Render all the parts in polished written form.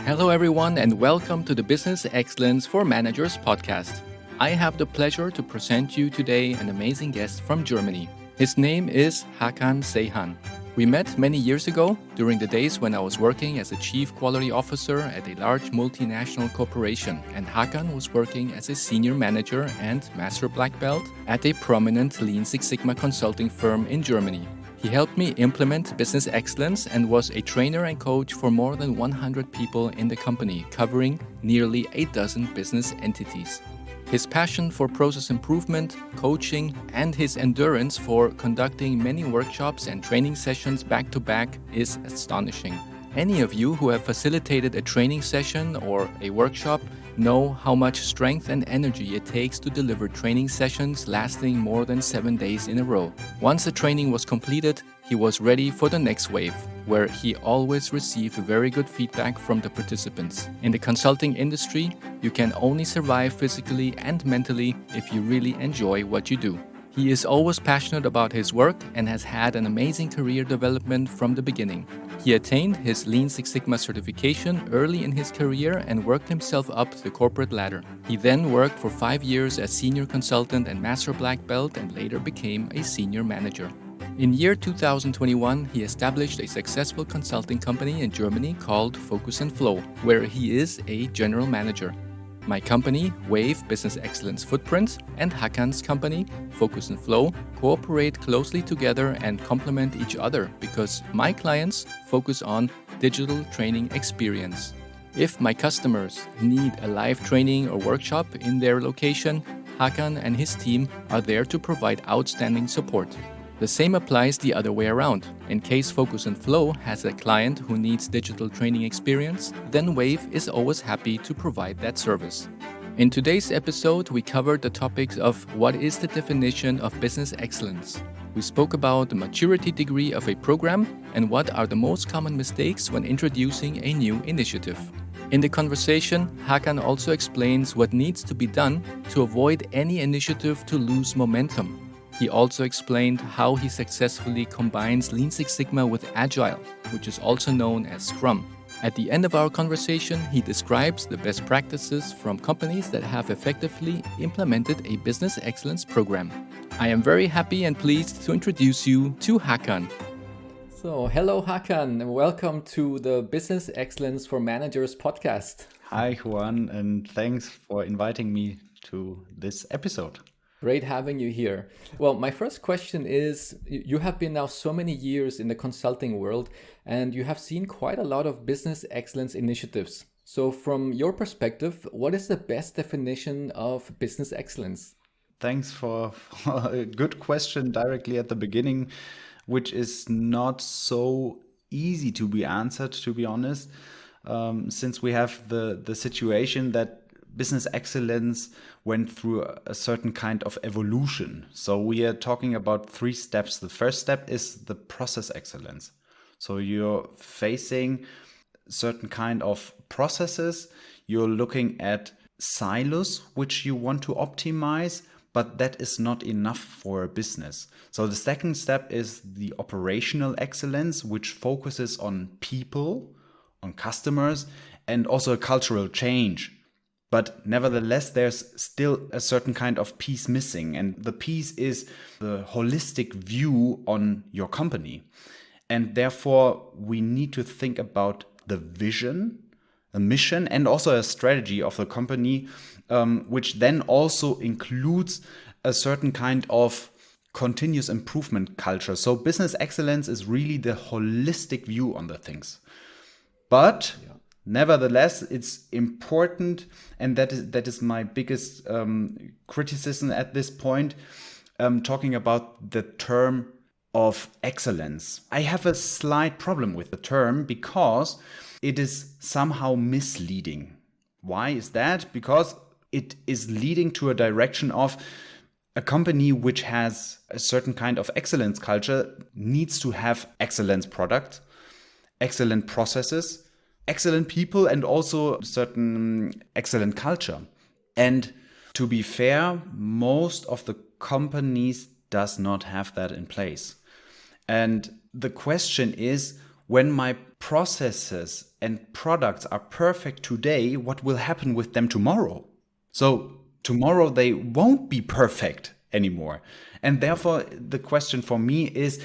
Hello, everyone, and welcome to the Business Excellence for Managers podcast. I have the pleasure to present you today an amazing guest from Germany. His name is Hakan Seyhan. We met many years ago during the days when I was working as a chief quality officer at a large multinational corporation, and Hakan was working as a senior manager and master black belt at a prominent Lean Six Sigma consulting firm in Germany. He helped me implement business excellence and was a trainer and coach for more than 100 people in the company, covering nearly a dozen business entities. His passion for process improvement, coaching, and his endurance for conducting many workshops and training sessions back to back is astonishing. Any of you who have facilitated a training session or a workshop know how much strength and energy it takes to deliver training sessions lasting more than 7 days in a row. Once the training was completed, he was ready for the next wave, where he always received very good feedback from the participants. In the consulting industry, you can only survive physically and mentally if you really enjoy what you do. He is always passionate about his work and has had an amazing career development from the beginning. He attained his Lean Six Sigma certification early in his career and worked himself up the corporate ladder. He then worked for 5 years as senior consultant and master black belt and later became a senior manager. In year 2021, he established a successful consulting company in Germany called Focus&Flow, where he is a general manager. My company, Wave Business Excellence Footprint, and Hakan's company, Focus&Flow, cooperate closely together and complement each other because my clients focus on digital training experience. If my customers need a live training or workshop in their location, Hakan and his team are there to provide outstanding support. The same applies the other way around. In case Focus&Flow has a client who needs digital training experience, then Wave is always happy to provide that service. In today's episode, we covered the topics of what is the definition of business excellence. We spoke about the maturity degree of a program and what are the most common mistakes when introducing a new initiative. In the conversation, Hakan also explains what needs to be done to avoid any initiative to lose momentum. He also explained how he successfully combines Lean Six Sigma with Agile, which is also known as Scrum. At the end of our conversation, he describes the best practices from companies that have effectively implemented a business excellence program. I am very happy and pleased to introduce you to Hakan. So, hello Hakan, and welcome to the Business Excellence for Managers podcast. Hi Juan, and thanks for inviting me to this episode. Great having you here. Well, my first question is, you have been now so many years in the consulting world and you have seen quite a lot of business excellence initiatives. So from your perspective, what is the best definition of business excellence? Thanks for a good question directly at the beginning, which is not so easy to be answered, to be honest, since we have the situation that business excellence went through a certain kind of evolution. So we are talking about 3 steps. The first step is the process excellence. So you're facing certain kind of processes. You're looking at silos, which you want to optimize, but that is not enough for a business. So the second step is the operational excellence, which focuses on people, on customers, and also a cultural change. But nevertheless, there's still a certain kind of piece missing. And the piece is the holistic view on your company. And therefore, we need to think about the vision, a mission, and also a strategy of the company, which then also includes a certain kind of continuous improvement culture. So business excellence is really the holistic view on the things. But nevertheless, it's important, and that is my biggest criticism at this point, talking about the term of excellence. I have a slight problem with the term because it is somehow misleading. Why is that? Because it is leading to a direction of a company which has a certain kind of excellence culture needs to have excellent product, excellent processes, excellent people, and also certain excellent culture. And to be fair, most of the companies does not have that in place. And the question is, when my processes and products are perfect today, what will happen with them tomorrow? So tomorrow they won't be perfect anymore. And therefore, the question for me is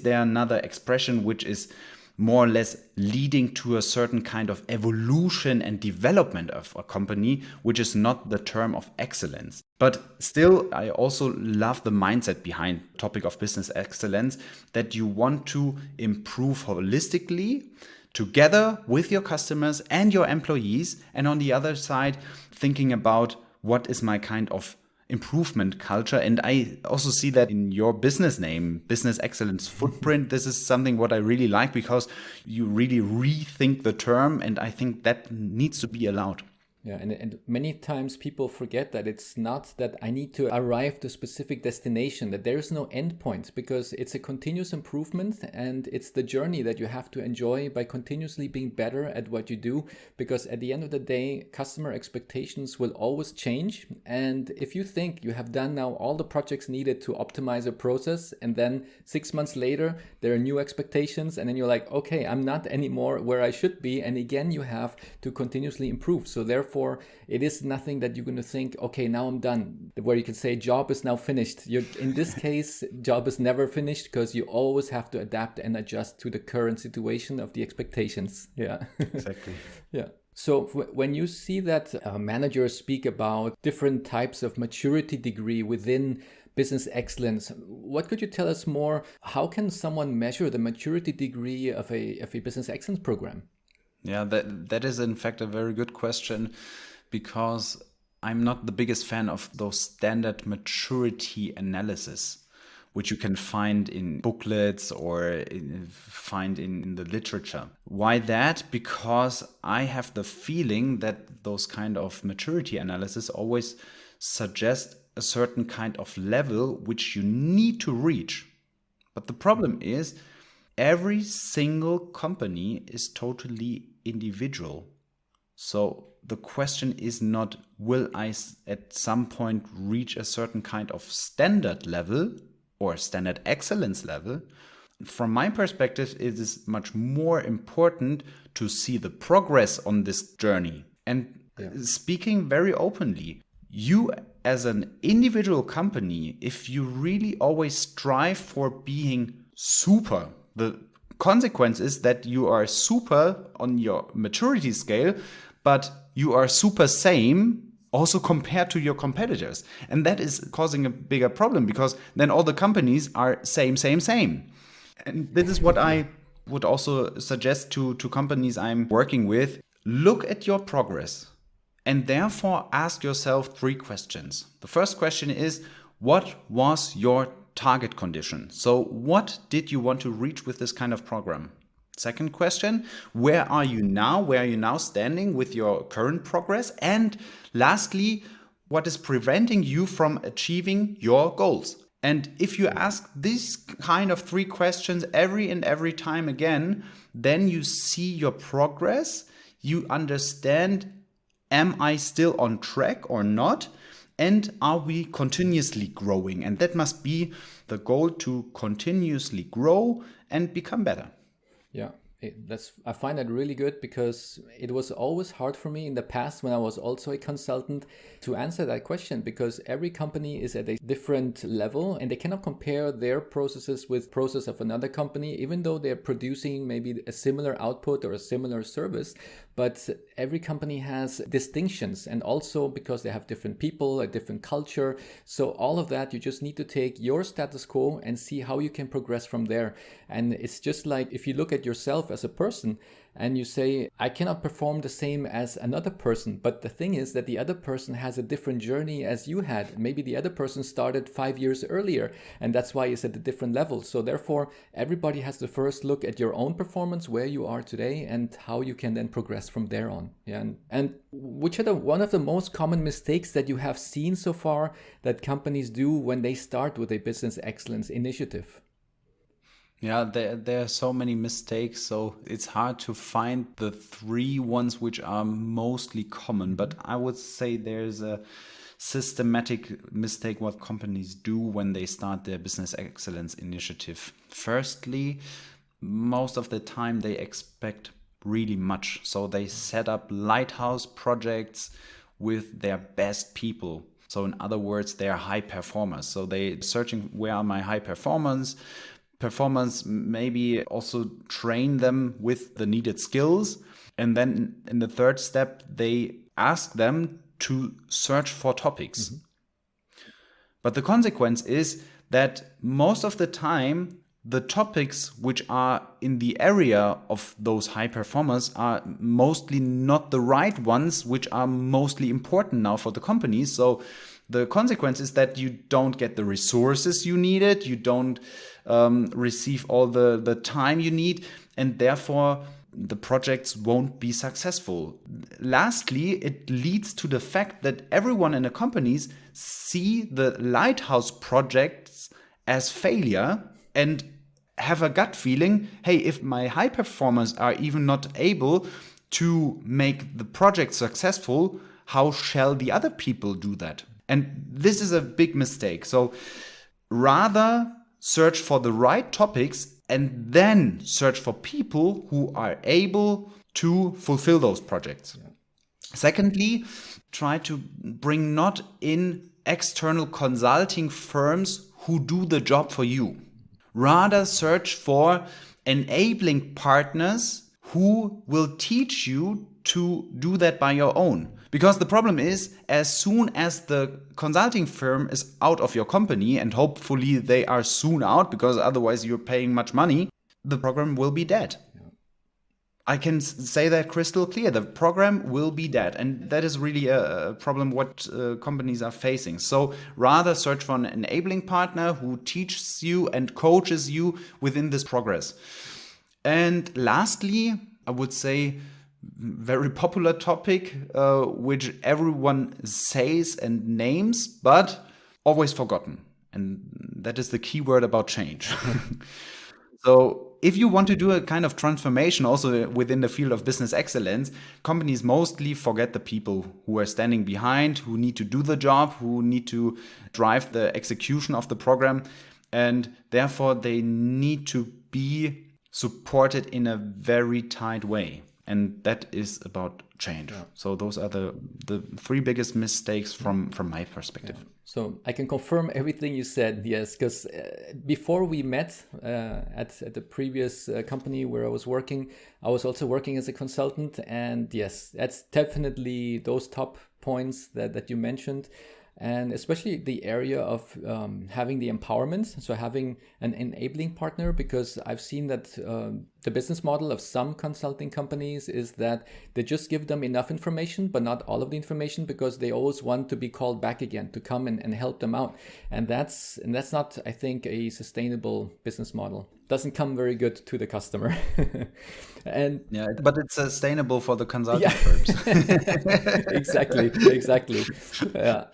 there another expression which is more or less leading to a certain kind of evolution and development of a company, which is not the term of excellence. But still, I also love the mindset behind the topic of business excellence, that you want to improve holistically together with your customers and your employees. And on the other side, thinking about what is my kind of improvement culture. And I also see that in your business name, Business Excellence Footprint. This is something what I really like, because you really rethink the term, and I think that needs to be allowed. Yeah, and many times people forget that it's not that I need to arrive to a specific destination, that there is no end point, because it's a continuous improvement, and it's the journey that you have to enjoy by continuously being better at what you do. Because at the end of the day, customer expectations will always change. And if you think you have done now all the projects needed to optimize a process, and then 6 months later, there are new expectations, and then you're like, okay, I'm not anymore where I should be. And again, you have to continuously improve. So therefore, it is nothing that you're going to think, okay, now I'm done, where you can say job is now finished. In this case, job is never finished, because you always have to adapt and adjust to the current situation of the expectations. Yeah, Exactly. Yeah. So when you see that managers speak about different types of maturity degree within business excellence, what could you tell us more? How can someone measure the maturity degree of a business excellence program? Yeah, that is in fact a very good question, because I'm not the biggest fan of those standard maturity analysis, which you can find in booklets or find in the literature. Why that? Because I have the feeling that those kind of maturity analysis always suggest a certain kind of level which you need to reach. But the problem is, every single company is totally individual. So the question is not, will I at some point reach a certain kind of standard level or standard excellence level? From my perspective, it is much more important to see the progress on this journey. And speaking very openly, you as an individual company, if you really always strive for being super, the consequence is that you are super on your maturity scale, but you are super same also compared to your competitors. And that is causing a bigger problem, because then all the companies are same. And this is what I would also suggest to companies I'm working with. Look at your progress and therefore ask yourself 3 questions. The first question is, what was your target condition? So what did you want to reach with this kind of program? Second question, where are you now? Where are you now standing with your current progress? And lastly, what is preventing you from achieving your goals? And if you ask these kind of 3 questions every time again, then you see your progress. You understand, am I still on track or not? And are we continuously growing? And that must be the goal, to continuously grow and become better. Yeah, I find that really good, because it was always hard for me in the past, when I was also a consultant, to answer that question, because every company is at a different level and they cannot compare their processes with process of another company, even though they're producing maybe a similar output or a similar service. But every company has distinctions, and also because they have different people, a different culture. So all of that, you just need to take your status quo and see how you can progress from there. And it's just like, if you look at yourself as a person and you say, I cannot perform the same as another person. But the thing is that the other person has a different journey as you had. Maybe the other person started 5 years earlier, and that's why it's at a different level. So therefore, everybody has to first look at your own performance, where you are today, and how you can then progress from there on. Yeah. And which are one of the most common mistakes that you have seen so far that companies do when they start with a business excellence initiative? Yeah, there are so many mistakes, so it's hard to find the 3 ones which are mostly common. But I would say there's a systematic mistake what companies do when they start their business excellence initiative. Firstly, most of the time they expect really much. So they set up lighthouse projects with their best people. So in other words, they are high performers. So they searching, where are my high performance, maybe also train them with the needed skills. And then in the third step, they ask them to search for topics. But the consequence is that most of the time, the topics which are in the area of those high performers are mostly not the right ones, which are mostly important now for the companies. So the consequence is that you don't get the resources you needed, you don't receive all the time you need, and therefore the projects won't be successful. Lastly, it leads to the fact that everyone in the companies see the lighthouse projects as failure and have a gut feeling, hey, if my high performers are even not able to make the project successful, how shall the other people do that? And this is a big mistake. So rather search for the right topics and then search for people who are able to fulfill those projects. Yeah. Secondly, try to bring not in external consulting firms who do the job for you. Rather search for enabling partners who will teach you to do that by your own. Because the problem is, as soon as the consulting firm is out of your company, and hopefully they are soon out because otherwise you're paying much money, the program will be dead. I can say that crystal clear. The program will be dead. And that is really a problem what companies are facing. So rather search for an enabling partner who teaches you and coaches you within this progress. And lastly, I would say, very popular topic, which everyone says and names, but always forgotten. And that is the key word about change. So if you want to do a kind of transformation also within the field of business excellence, companies mostly forget the people who are standing behind, who need to do the job, who need to drive the execution of the program. And therefore, they need to be supported in a very tight way. And that is about change. Yeah. So those are the three biggest mistakes from my perspective. Yeah. So I can confirm everything you said, yes, because before we met at the previous company where I was working, I was also working as a consultant. And yes, that's definitely those top points that you mentioned. And especially the area of having the empowerment, so having an enabling partner, because I've seen that the business model of some consulting companies is that they just give them enough information, but not all of the information, because they always want to be called back again to come and help them out. And that's not, I think, a sustainable business model. Doesn't come very good to the customer. And yeah, but it's sustainable for the consulting firms. Exactly. Yeah.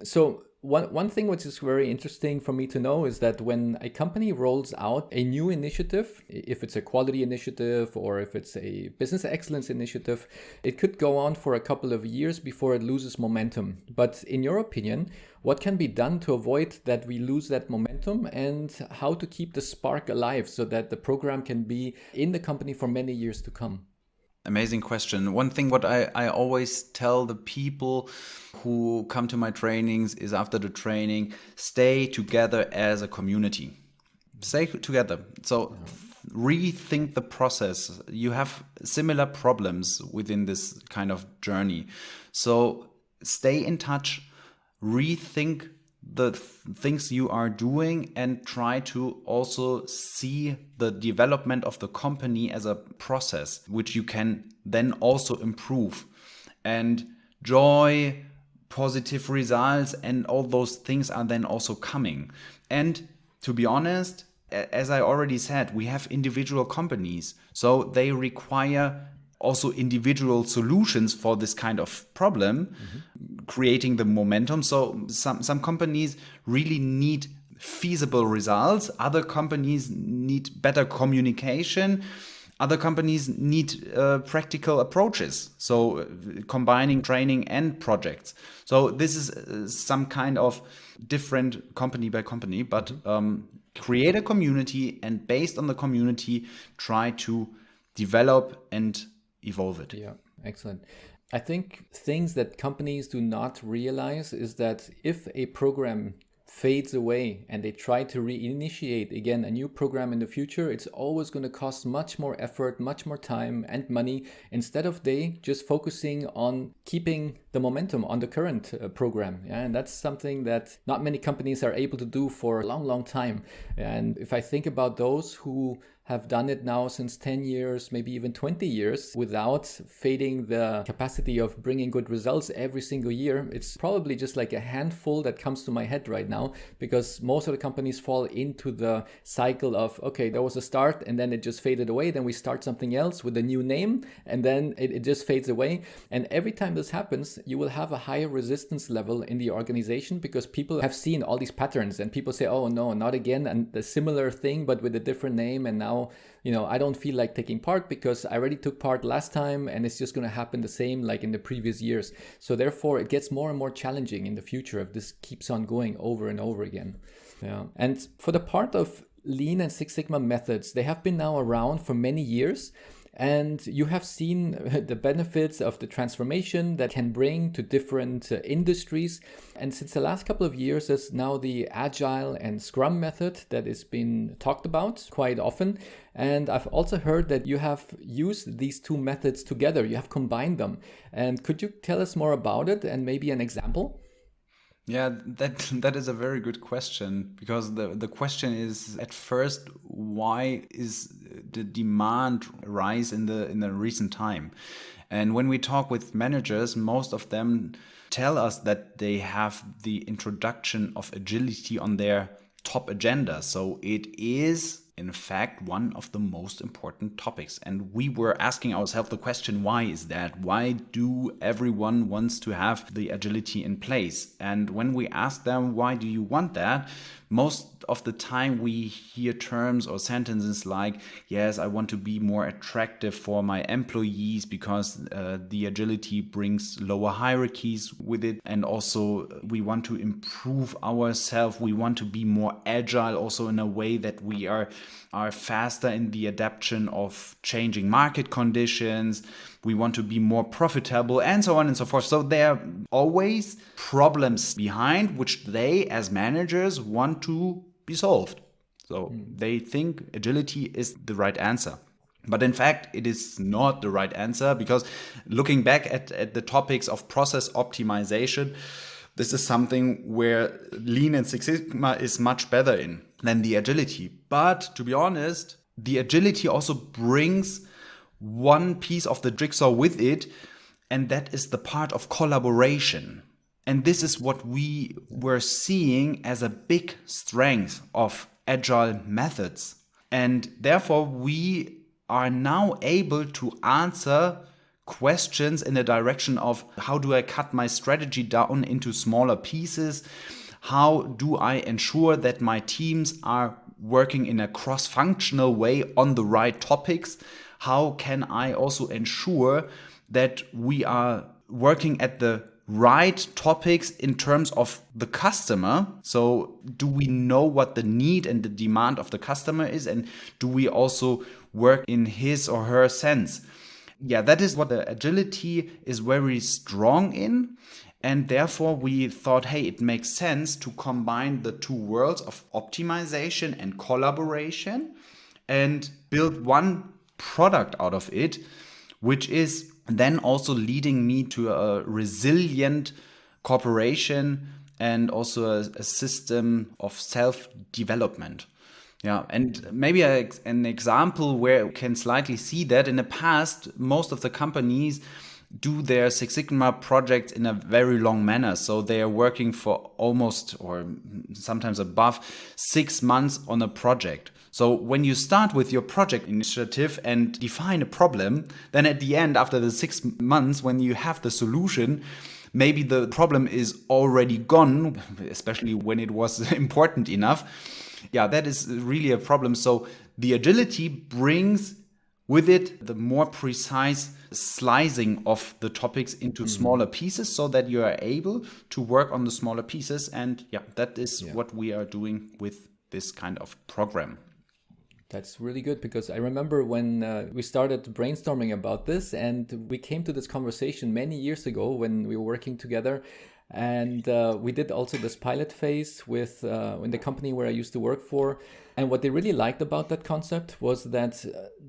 So one thing which is very interesting for me to know is that when a company rolls out a new initiative, if it's a quality initiative or if it's a business excellence initiative, it could go on for a couple of years before it loses momentum. But in your opinion, what can be done to avoid that we lose that momentum, and how to keep the spark alive so that the program can be in the company for many years to come? Amazing question. One thing what I always tell the people who come to my trainings is, after the training, stay together as a community. Stay together. So rethink the process. You have similar problems within this kind of journey. So stay in touch, rethink the things you are doing, and try to also see the development of the company as a process which you can then also improve. And joy, positive results, and all those things are then also coming. And to be honest, as I already said, we have individual companies, so they require also individual solutions for this kind of problem, creating the momentum. So some companies really need feasible results. Other companies need better communication. Other companies need practical approaches. So combining training and projects. So this is some kind of different company by company, but create a community, and based on the community, try to develop and evolve it. Yeah, excellent. I think things that companies do not realize is that if a program fades away and they try to reinitiate again a new program in the future, it's always going to cost much more effort, much more time and money, instead of they just focusing on keeping the momentum on the current program. Yeah, and that's something that not many companies are able to do for a long, long time. And if I think about those who have done it now since 10 years, maybe even 20 years, without fading the capacity of bringing good results every single year, it's probably just like a handful that comes to my head right now, because most of the companies fall into the cycle of, okay, there was a start and then it just faded away. Then we start something else with a new name and then it just fades away. And every time this happens, you will have a higher resistance level in the organization, because people have seen all these patterns and people say, oh no, not again, and a similar thing, but with a different name. And now, I don't feel like taking part because I already took part last time and it's just going to happen the same like in the previous years. So therefore it gets more and more challenging in the future if this keeps on going over and over again. Yeah. And for the part of Lean and Six Sigma methods, they have been now around for many years. And you have seen the benefits of the transformation that can bring to different industries. And since the last couple of years, there's now the Agile and Scrum method that is being talked about quite often. And I've also heard that you have used these two methods together. You have combined them. And could you tell us more about it and maybe an example? Yeah, that is a very good question, because the question is at first, why is the demand rise in the recent time? And when we talk with managers, most of them tell us that they have the introduction of agility on their top agenda. So it is in fact one of the most important topics. And we were asking ourselves the question, why is that? Why do everyone wants to have the agility in place? And when we ask them, why do you want that? Most of the time we hear terms or sentences like, yes, I want to be more attractive for my employees because the agility brings lower hierarchies with it. And also we want to improve ourselves. We want to be more agile also in a way that we are faster in the adaptation of changing market conditions. We want to be more profitable and so on and so forth. So there are always problems behind which they as managers want to be solved. So they think agility is the right answer. But in fact, it is not the right answer, because looking back at the topics of process optimization, this is something where Lean and Six Sigma is much better in than the agility. But to be honest, the agility also brings one piece of the jigsaw with it, and that is the part of collaboration. And this is what we were seeing as a big strength of agile methods. And therefore, we are now able to answer questions in the direction of, how do I cut my strategy down into smaller pieces? How do I ensure that my teams are working in a cross-functional way on the right topics? How can I also ensure that we are working at the right topics in terms of the customer? So do we know what the need and the demand of the customer is? And do we also work in his or her sense? Yeah, that is what the agility is very strong in. And therefore we thought, hey, it makes sense to combine the two worlds of optimization and collaboration and build one product out of it, which is then also leading me to a resilient cooperation and also a system of self-development. Yeah, and maybe an example where you can slightly see that in the past, most of the companies do their Six Sigma projects in a very long manner. So they are working for almost, or sometimes above, 6 months on a project. So when you start with your project initiative and define a problem, then at the end, after the 6 months, when you have the solution, maybe the problem is already gone, especially when it was important enough. Yeah, that is really a problem. So the agility brings with it the more precise slicing of the topics into smaller pieces, so that you are able to work on the smaller pieces. And yeah, that is what we are doing with this kind of program. That's really good, because I remember when we started brainstorming about this, and we came to this conversation many years ago when we were working together. And we did also this pilot phase with in the company where I used to work for. And what they really liked about that concept was that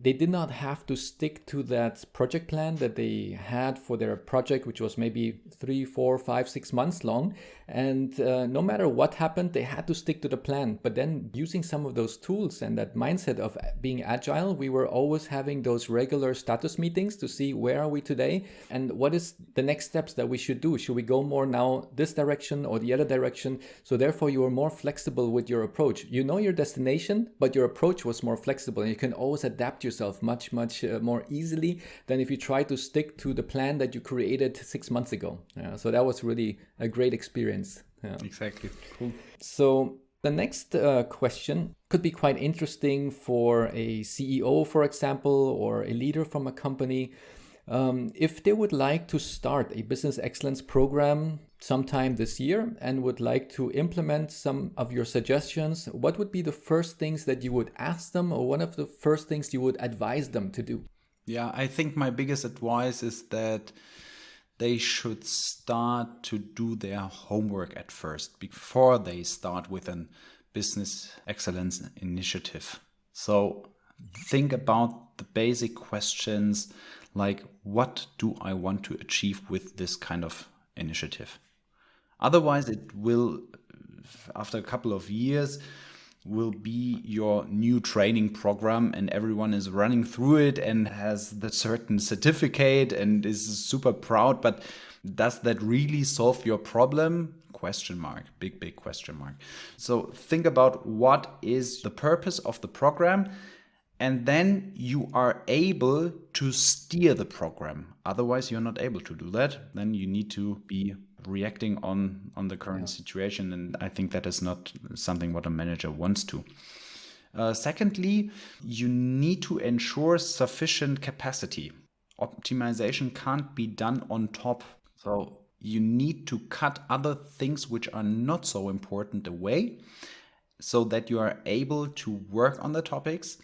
they did not have to stick to that project plan that they had for their project, which was maybe 3, 4, 5, 6 months long. And no matter what happened, they had to stick to the plan. But then using some of those tools and that mindset of being agile, we were always having those regular status meetings to see where are we today and what is the next steps that we should do. Should we go more now this direction or the other direction? So therefore you are more flexible with your approach. You know your destination, but your approach was more flexible, and you can always adapt yourself much more easily than if you try to stick to the plan that you created 6 months ago. So that was really a great experience. Yeah. Exactly. Cool. So the next question could be quite interesting for a CEO, for example, or a leader from a company. If they would like to start a business excellence program sometime this year and would like to implement some of your suggestions, what would be the first things that you would ask them, or one of the first things you would advise them to do? Yeah, I think my biggest advice is that they should start to do their homework at first before they start with a business excellence initiative. So think about the basic questions like, what do I want to achieve with this kind of initiative? Otherwise, it will, after a couple of years, will be your new training program, and everyone is running through it and has the certain certificate and is super proud. But does that really solve your problem? Question mark, big question mark. So think about what is the purpose of the program, and then you are able to steer the program. Otherwise, you're not able to do that. Then you need to be reacting on the current situation. And I think that is not something what a manager wants to. Secondly, you need to ensure sufficient capacity. Optimization can't be done on top. So you need to cut other things which are not so important away, so that you are able to work on the topics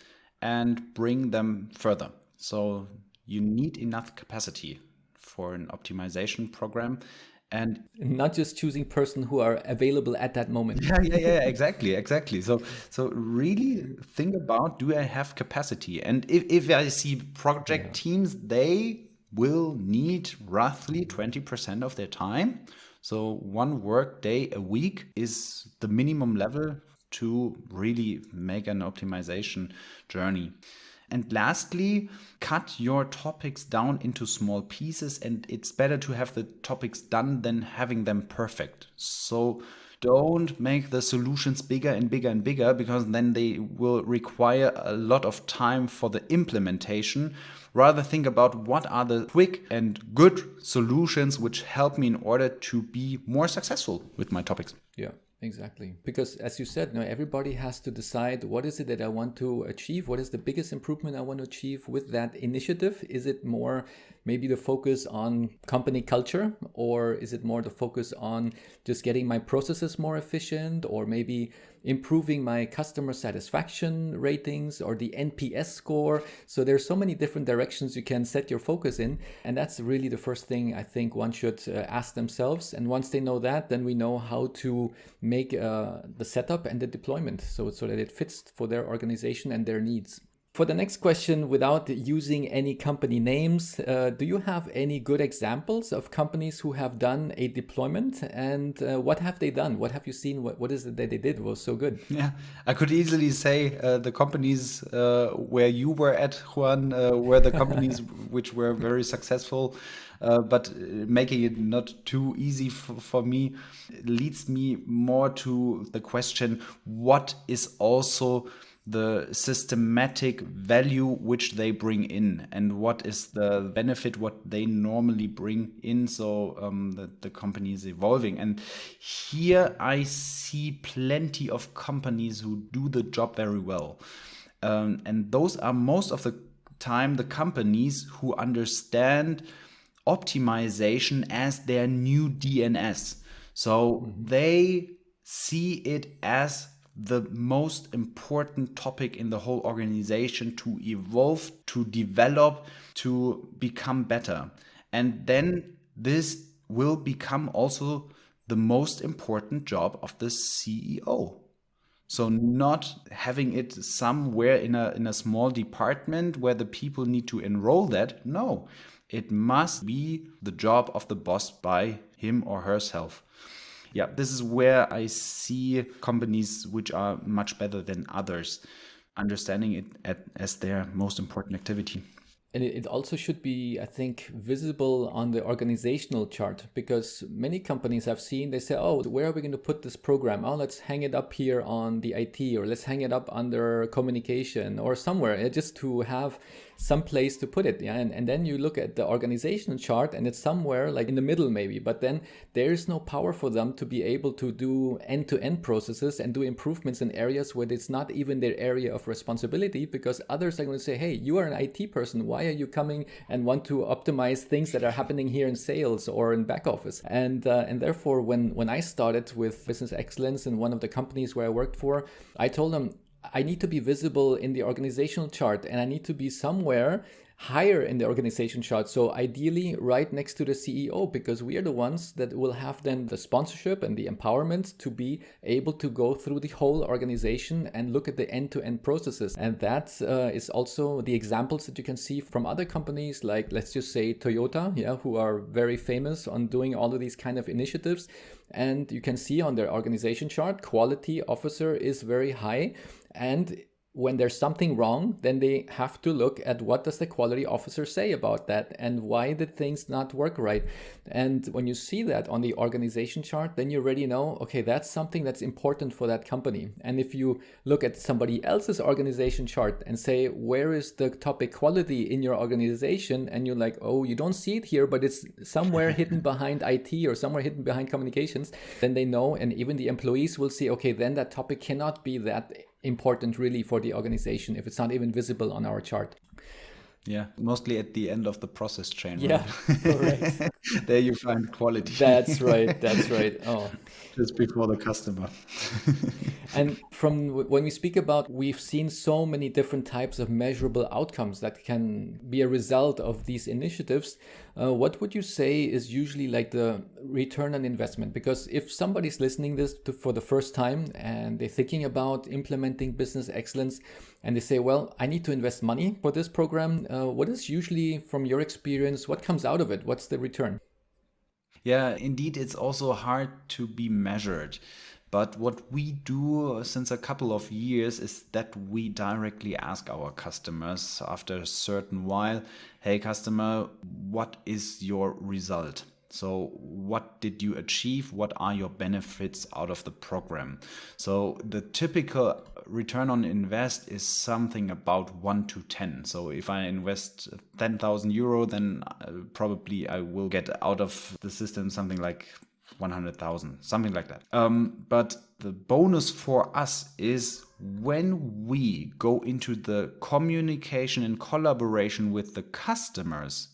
and bring them further. So you need enough capacity for an optimization program. And not just choosing person who are available at that moment. yeah, exactly. So really think about, do I have capacity? And if I see project teams, they will need roughly 20% of their time. So one work day a week is the minimum level to really make an optimization journey. And lastly, cut your topics down into small pieces, and it's better to have the topics done than having them perfect. So don't make the solutions bigger and bigger and bigger, because then they will require a lot of time for the implementation. Rather think about what are the quick and good solutions which help me in order to be more successful with my topics. Yeah. Exactly. Because as you said, everybody has to decide, what is it that I want to achieve? What is the biggest improvement I want to achieve with that initiative? Is it more maybe the focus on company culture, or is it more the focus on just getting my processes more efficient, or maybe improving my customer satisfaction ratings or the NPS score? So there's so many different directions you can set your focus in. And that's really the first thing I think one should ask themselves. And once they know that, then we know how to make the setup and the deployment so that it fits for their organization and their needs. For the next question, without using any company names, do you have any good examples of companies who have done a deployment, and what have they done? What have you seen? What is it that they did was so good? Yeah, I could easily say the companies where you were at, Juan, were the companies which were very successful. But making it not too easy for me leads me more to the question, what is also the systematic value which they bring in, and what is the benefit what they normally bring in, so the company is evolving. And here I see plenty of companies who do the job very well, and those are most of the time the companies who understand optimization as their new DNS. So they see it as the most important topic in the whole organization to evolve, to develop, to become better. And then this will become also the most important job of the CEO. So not having it somewhere in a small department where the people need to enroll that. No, it must be the job of the boss by him or herself. Yeah, this is where I see companies which are much better than others, understanding it as their most important activity. And it also should be, I think, visible on the organizational chart, because many companies I've seen, they say, oh, where are we going to put this program? Oh, let's hang it up here on the IT, or let's hang it up under communication or somewhere, just to have some place to put it. Yeah. And then you look at the organizational chart and it's somewhere like in the middle maybe, but then there's no power for them to be able to do end-to-end processes and do improvements in areas where it's not even their area of responsibility, because others are going to say, hey, you are an IT person. Why are you coming and want to optimize things that are happening here in sales or in back office? And therefore, when I started with business excellence in one of the companies where I worked for, I told them, I need to be visible in the organizational chart, and I need to be somewhere higher in the organization chart. So ideally right next to the CEO, because we are the ones that will have then the sponsorship and the empowerment to be able to go through the whole organization and look at the end-to-end processes. And that is also the examples that you can see from other companies, like let's just say Toyota, yeah, who are very famous on doing all of these kind of initiatives. And you can see on their organization chart, quality officer is very high. And when there's something wrong, then they have to look at what does the quality officer say about that and why did things not work right. And when you see that on the organization chart, then you already know, okay, that's something that's important for that company. And if you look at somebody else's organization chart and say, where is the topic quality in your organization? And you're like, oh, you don't see it here, but it's somewhere hidden behind IT or somewhere hidden behind communications, then they know, and even the employees will see, okay, then that topic cannot be that important really for the organization if it's not even visible on our chart. Yeah, mostly at the end of the process chain. Yeah, right? correct. There you find quality. That's right. That's right. Oh, just before the customer. and from when we speak about, we've seen so many different types of measurable outcomes that can be a result of these initiatives. What would you say is usually like the return on investment? Because if somebody's listening this for the first time and they're thinking about implementing business excellence and they say, well, I need to invest money for this program. What is usually, from your experience, what comes out of it? What's the return? Yeah, indeed, it's also hard to be measured. But what we do since a couple of years is that we directly ask our customers after a certain while, hey, customer, what is your result? So what did you achieve? What are your benefits out of the program? So the typical return on invest is something about 1 to 10. So if I invest 10,000 euro, then probably I will get out of the system something like 100,000, something like that. But the bonus for us is when we go into the communication and collaboration with the customers,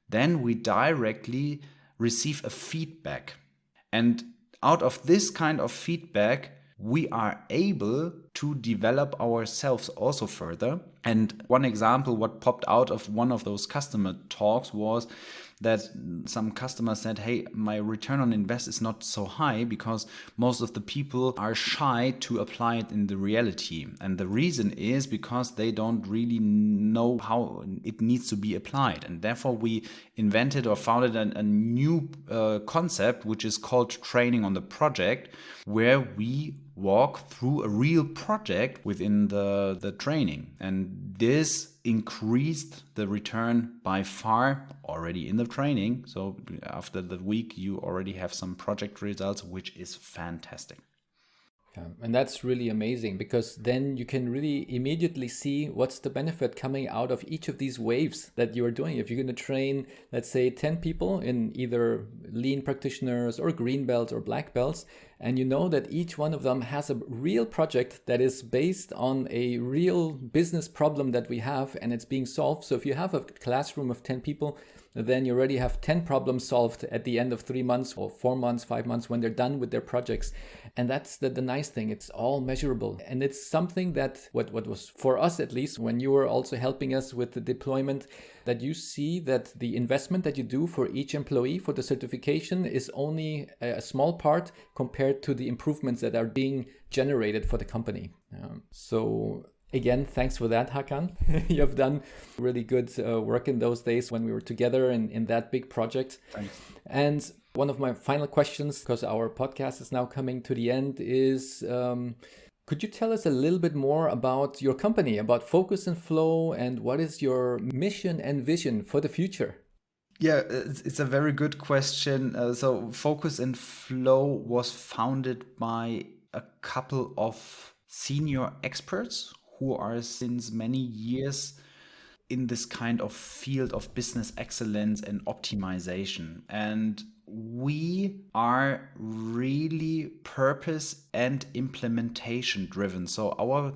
then we directly receive a feedback. And out of this kind of feedback, we are able to develop ourselves also further. And one example, what popped out of one of those customer talks was that some customer said, hey, my return on invest is not so high because most of the people are shy to apply it in the reality. And the reason is because they don't really know how it needs to be applied. And therefore we invented or founded a new concept, which is called training on the project, where we walk through a real project within the training. And this increased the return by far already in the training. So after the week, you already have some project results, which is fantastic. Yeah, and that's really amazing because then you can really immediately see what's the benefit coming out of each of these waves that you are doing. If you're going to train, let's say 10 people in either lean practitioners or green belts or black belts, and you know that each one of them has a real project that is based on a real business problem that we have, and it's being solved. So if you have a classroom of 10 people, then you already have 10 problems solved at the end of 3 months or 4 months, 5 months when they're done with their projects. And that's the nice thing. It's all measurable. And it's something that what was for us, at least, when you were also helping us with the deployment, that you see that the investment that you do for each employee for the certification is only a small part compared to the improvements that are being generated for the company. So again, thanks for that, Hakan. You have done really good work in those days when we were together in that big project. Thanks. And one of my final questions, because our podcast is now coming to the end, is could you tell us a little bit more about your company, about Focus and Flow, and what is your mission and vision for the future? Yeah, it's a very good question. So Focus and Flow was founded by a couple of senior experts who are since many years in this kind of field of business excellence and optimization. And we are really purpose and implementation driven. So our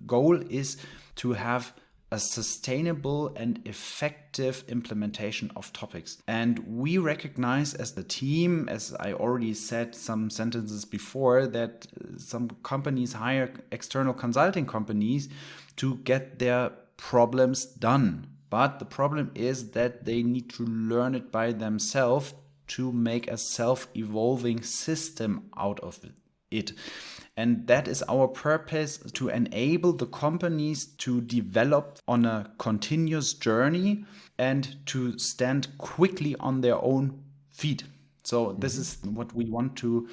goal is to have a sustainable and effective implementation of topics. And we recognize as the team, as I already said some sentences before, that some companies hire external consulting companies to get their problems done. But the problem is that they need to learn it by themselves to make a self-evolving system out of it. And that is our purpose, to enable the companies to develop on a continuous journey and to stand quickly on their own feet. So this is what we want to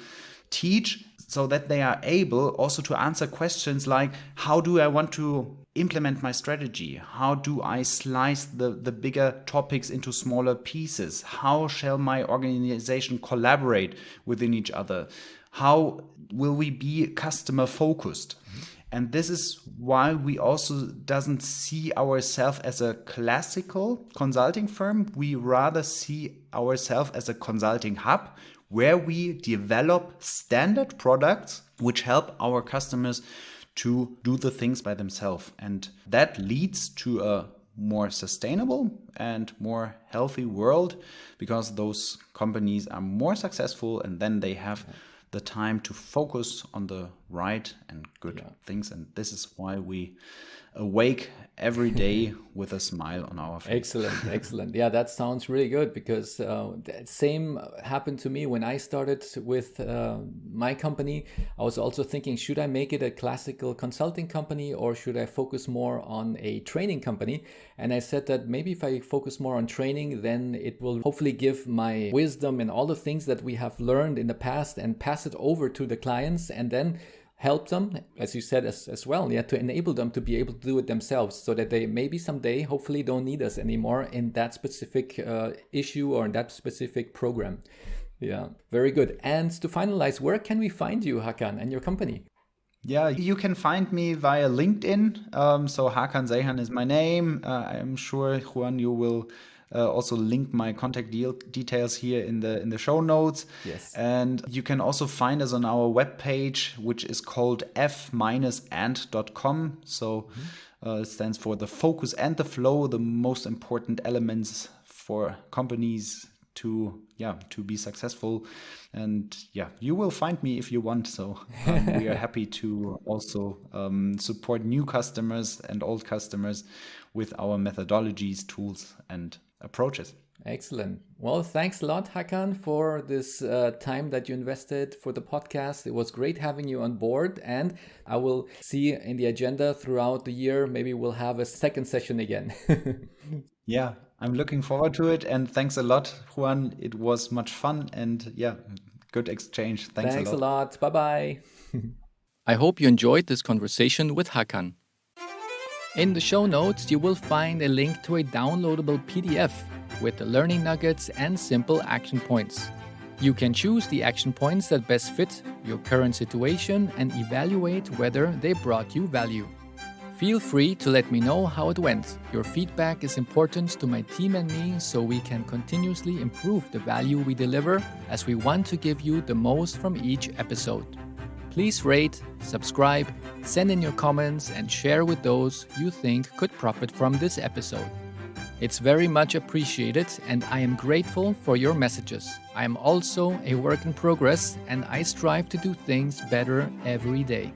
teach, so that they are able also to answer questions like, how do I want to implement my strategy? How do I slice the bigger topics into smaller pieces? How shall my organization collaborate within each other? How will we be customer focused? And this is why we also doesn't see ourselves as a classical consulting firm. We rather see ourselves as a consulting hub where we develop standard products which help our customers to do the things by themselves. And that leads to a more sustainable and more healthy world, because those companies are more successful and then they have the time to focus on the right and good things. And this is why we awake every day with a smile on our face. Excellent. Yeah, that sounds really good, because the same happened to me when I started with my company. I was also thinking, should I make it a classical consulting company or should I focus more on a training company? And I said that maybe if I focus more on training, then it will hopefully give my wisdom and all the things that we have learned in the past and pass it over to the clients, and then help them, as you said as well, to enable them to be able to do it themselves, so that they maybe someday hopefully don't need us anymore in that specific issue or in that specific program. Yeah, very good. And to finalize, where can we find you, Hakan, and your company? Yeah, you can find me via LinkedIn. So Hakan Seyhan is my name. I'm sure, Juan, you will also link my contact details here in the show notes. Yes. And you can also find us on our webpage, which is called f-and.com. So it stands for the focus and the flow, the most important elements for companies to be successful. And you will find me if you want. So we are happy to also support new customers and old customers with our methodologies, tools, and approaches. Excellent. Well, thanks a lot, Hakan, for this time that you invested for the podcast. It was great having you on board, and I will see in the agenda throughout the year. Maybe we'll have a second session again. Yeah, I'm looking forward to it. And thanks a lot, Juan. It was much fun and good exchange. Thanks a lot. Bye-bye. I hope you enjoyed this conversation with Hakan. In the show notes, you will find a link to a downloadable PDF with the learning nuggets and simple action points. You can choose the action points that best fit your current situation and evaluate whether they brought you value. Feel free to let me know how it went. Your feedback is important to my team and me, so we can continuously improve the value we deliver, as we want to give you the most from each episode. Please rate, subscribe, send in your comments, and share with those you think could profit from this episode. It's very much appreciated, and I am grateful for your messages. I am also a work in progress, and I strive to do things better every day.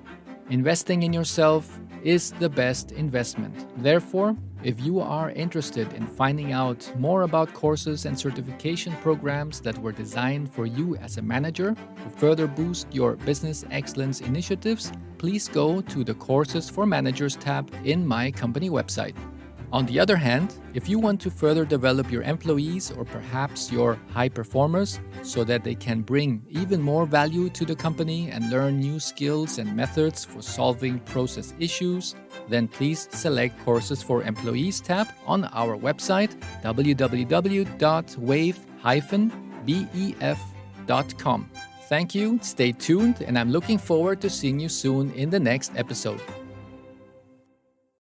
Investing in yourself is the best investment. Therefore, if you are interested in finding out more about courses and certification programs that were designed for you as a manager to further boost your business excellence initiatives, please go to the Courses for Managers tab in my company website. On the other hand, if you want to further develop your employees or perhaps your high performers so that they can bring even more value to the company and learn new skills and methods for solving process issues, then please select Courses for Employees tab on our website www.wave-bef.com. Thank you, stay tuned, and I'm looking forward to seeing you soon in the next episode.